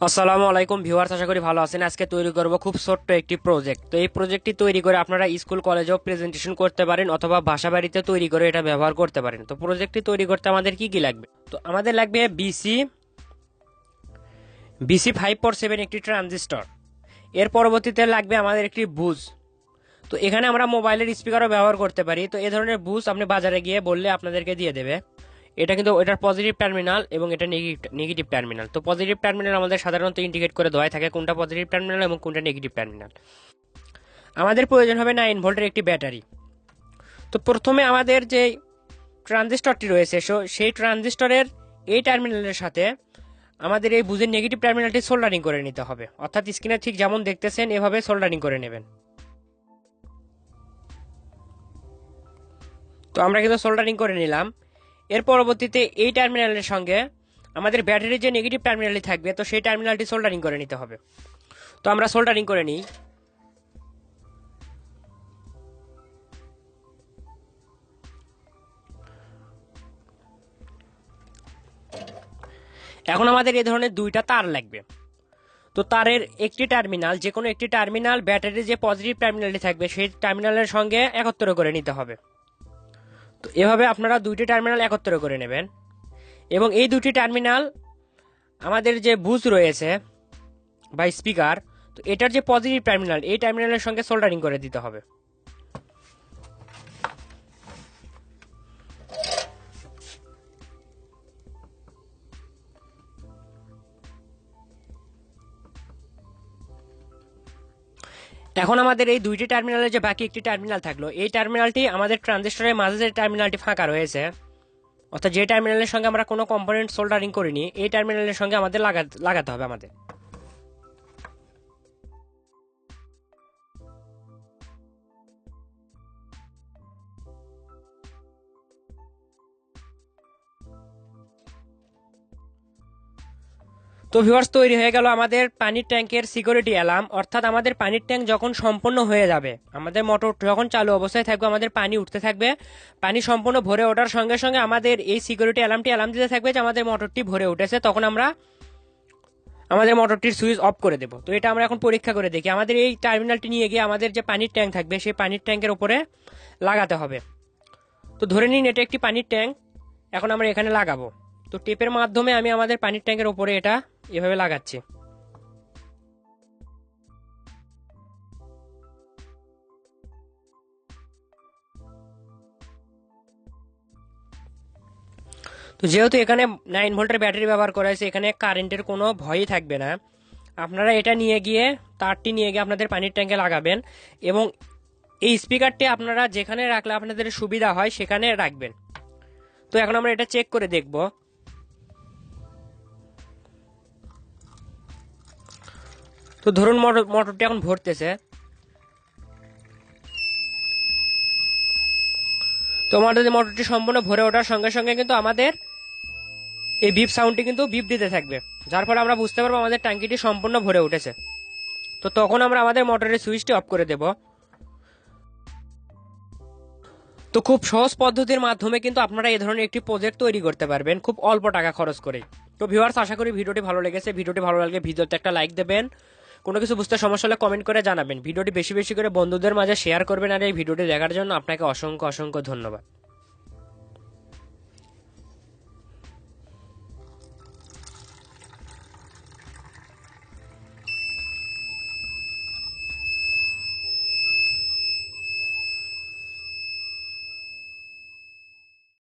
আসসালামু আলাইকুম ভিউয়ার্স, আশা করি ভালো আছেন। আজকে তৈরি করব খুব ছোট্ট একটি প্রজেক্ট। তো এই প্রজেক্টটি তৈরি করে আপনারা স্কুল কলেজেও প্রেজেন্টেশন করতে পারেন অথবা বাসা বাড়িতে তৈরি করে এটা ব্যবহার করতে পারেন। তো প্রজেক্টটি তৈরি করতে আমাদের কি কি লাগবে? তো আমাদের লাগবে বিসি 547 একটি ট্রানজিস্টর। এর পরবর্তীতে লাগবে আমাদের একটি বুজ। তো এখানে আমরা মোবাইলের স্পিকারও ব্যবহার করতে পারি। তো এই ধরনের বুজ আপনি বাজারে গিয়ে বললে আপনাদেরকে দিয়ে দেবে। এটা কিন্তু এটার পজিটিভ টার্মিনাল এবং এটা নেগেটিভ টার্মিনাল। তো পজিটিভ টার্মিনাল আমাদের সাধারণত ইন্ডিকেট করে দেওয়া থাকে কোনটা পজিটিভ টার্মিনাল এবং কোনটা নেগেটিভ টার্মিনাল। আমাদের প্রয়োজন হবে 9 ভোল্টের একটি ব্যাটারি। তো প্রথমে আমাদের যে ট্রানজিস্টরটি রয়েছে সেই ট্রানজিস্টরের এই টার্মিনালের সাথে আমাদের এই বুজের নেগেটিভ টার্মিনালটি সোল্ডারিং করে নিতে হবে, অর্থাৎ স্ক্রিনে ঠিক যেমন দেখতেছেন এভাবে সোল্ডারিং করে নেবেন। তো আমরা কিন্তু সোল্ডারিং করে নিলাম। এর পরবর্তীতে এই টার্মিনালের সঙ্গে আমাদের ব্যাটারির যে নেগেটিভ টার্মিনালটি থাকবে, তো সেই টার্মিনালটি সোল্ডারিং করে নিতে হবে। তো আমরা সোল্ডারিং করে নিই। এখন আমাদের এই ধরনের দুইটা তার লাগবে। তো তারের একটি টার্মিনাল, যে কোনো একটি টার্মিনাল ব্যাটারির যে পজিটিভ টার্মিনালটি থাকবে সেই টার্মিনালের সঙ্গে একত্র করে নিতে হবে। তো এভাবে আপনারা দুইটি টার্মিনাল একত্র করে নেবেন এবং এই দুটি টার্মিনাল আমাদের যে বুজ রয়েছে বা স্পিকার, তো এটার যে পজিটিভ টার্মিনাল এই টার্মিনালের সঙ্গে সোল্ডারিং করে দিতে হবে। এখন আমাদের এই দুইটি টার্মিনালের যে বাকি একটি টার্মিনাল থাকলো, এই টার্মিনালটি আমাদের ট্রানজিস্টরের মাঝে যে টার্মিনালটি ফাঁকা রয়েছে, অর্থাৎ যে টার্মিনালের সঙ্গে আমরা কোনো কম্পোনেন্ট সোল্ডারিং করিনি, এই টার্মিনালের সঙ্গে আমাদের লাগাতে হবে আমাদের। তো ভিউয়ার্স, তৈরি হয়ে গেল আমাদের পানির ট্যাঙ্কের সিকিউরিটি অ্যালার্ম। অর্থাৎ আমাদের পানির ট্যাঙ্ক যখন সম্পূর্ণ হয়ে যাবে, আমাদের মোটর যখন চালু অবস্থায় থাকবে, আমাদের পানি উঠতে থাকবে। পানি সম্পূর্ণ ভরে ওঠার সঙ্গে সঙ্গে আমাদের এই সিকিউরিটি অ্যালার্মটি অ্যালার্ম দিতে থাকবে যে আমাদের মোটরটি ভরে উঠেছে। তখন আমরা আমাদের মোটরটির সুইচ অফ করে দেবো। তো এটা আমরা এখন পরীক্ষা করে দেখি। আমাদের এই টার্মিনালটি নিয়ে গিয়ে আমাদের যে পানির ট্যাঙ্ক থাকবে সেই পানির ট্যাঙ্কের উপরে লাগাতে হবে। তো ধরে নিন এটা একটি পানির ট্যাঙ্ক। এখন আমরা এখানে লাগাবো। তো টেপের মাধ্যমে আমি আমাদের পানির ট্যাঙ্কের উপরে এটা এভাবে লাগাচ্ছি। তো যেহেতু এখানে 9 ভোল্টের ব্যাটারি ব্যবহার করা হয়েছে, এখানে কারেন্টের কোনো ভয়ই থাকবে না। আপনারা এটা নিয়ে গিয়ে তারটি নিয়ে গিয়ে আপনাদের পানির ট্যাঙ্কে লাগাবেন এবং এই স্পিকারটি আপনারা যেখানে রাখলে আপনাদের সুবিধা হয় সেখানে রাখবেন। তো এখন আমরা এটা চেক করে দেখব। তো ধরুন মোটরটি এখন ভরতেছে। তো আমাদের মোটরটি সম্পূর্ণ ভরে ওঠার সঙ্গে সঙ্গে কিন্তু আমাদের এই বিপ সাউন্ডটি কিন্তু বিপ দিতে থাকবে, যার ফলে আমরা বুঝতে পারবো আমাদের ট্যাঙ্কিটি সম্পূর্ণ ভরে উঠেছে। তো তখন আমরা আমাদের মোটরের সুইচটি অফ করে দেব। তো খুব সহজ পদ্ধতির মাধ্যমে কিন্তু আপনারা এই ধরনের একটি প্রজেক্ট তৈরি করতে পারবেন খুব অল্প টাকা খরচ করে। তো ভিউয়ার্স, আশা করি ভিডিওটি ভালো লেগেছে। ভিডিওটি ভালো লাগলে ভিডিওতে একটা লাইক দেবেন। কোনো কিছু বুঝতে সমস্যা হলে কমেন্ট করে জানাবেন। ভিডিওটি বেশি বেশি করে বন্ধুদের মাঝে শেয়ার করবেন। আর এই ভিডিওটি দেখার জন্য আপনাকে অসংখ্য অসংখ্য ধন্যবাদ।